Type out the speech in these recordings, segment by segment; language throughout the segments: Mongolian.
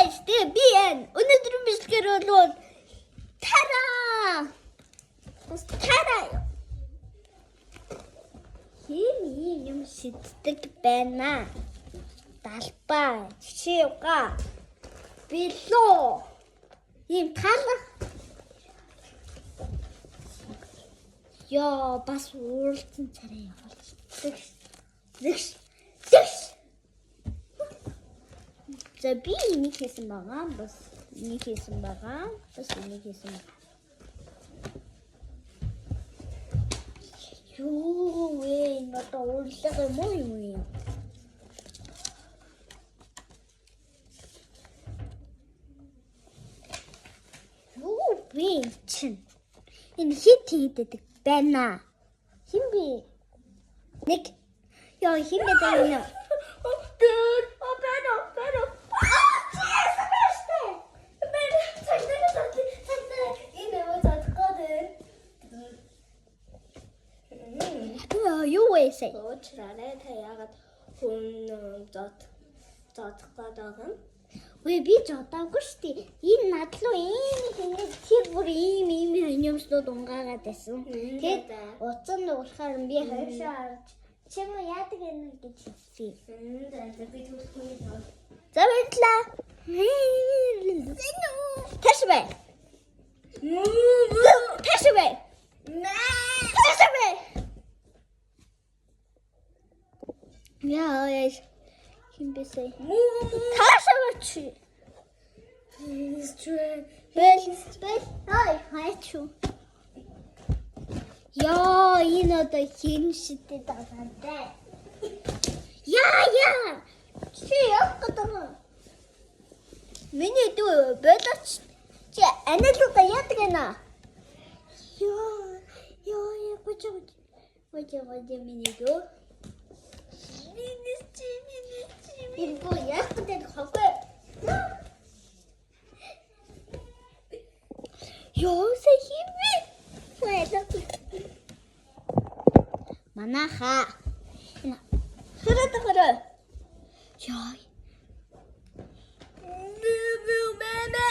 guys, тэгээ би энэ өнөөдрийн бичлэгээр бол тара. Бас тара. Ийм юм шиддэг байна. Далбай, чивга. Билүү. Ийм талах. Яа, бас уулзсан царай явуулж. Тэгш. За би энийг хийсэн байгаа. Бас энийг хийсэн байгаа. Юу вэ? Надад уурлага юм уу? Юу вэ чин? Энэ хит хийдэг байна. Хин би? Нэг яа хин гэдэг юм. Юу вэ? Уучраарай та яагаад хүн зодох гэдэг юм? Ой би жодоогүй шүү дээ. Энэ надлуу ийм тэр бүр ийм юмснууд унгаагаад байсан. Тэгээд уцан нуурахаар би хойшоо харж чим яадаг юм гэж хэлсэн. Би төлөхгүй юм. За баярлаа. Тэш бай. Яа, хин бисэй. Ташаач. Бэл. Ай, хайчу. Яа, энэ одоо хин шидэд байгаа. Яа. Чи яг гэдэг. Миний дүү болооч. Чи анилууга яадаг гэнэ? Яа, бочоо миний дүү. Ирбо яг гэдэг хогой. Ёо сэхиби. Манаха. Хөрөө. Яа. Мэмэ.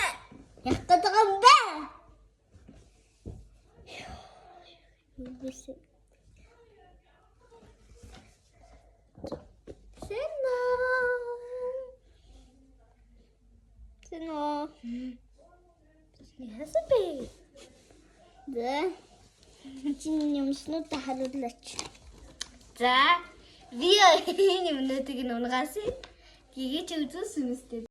Яг гэдэг юм бэ? Юу вэ? Сено. Ясабэ. Да. Чин юмснууд харуулаач. За, би энэ юмнуудыг нь унгаас гигэж үзүүлсэн юм өстэй.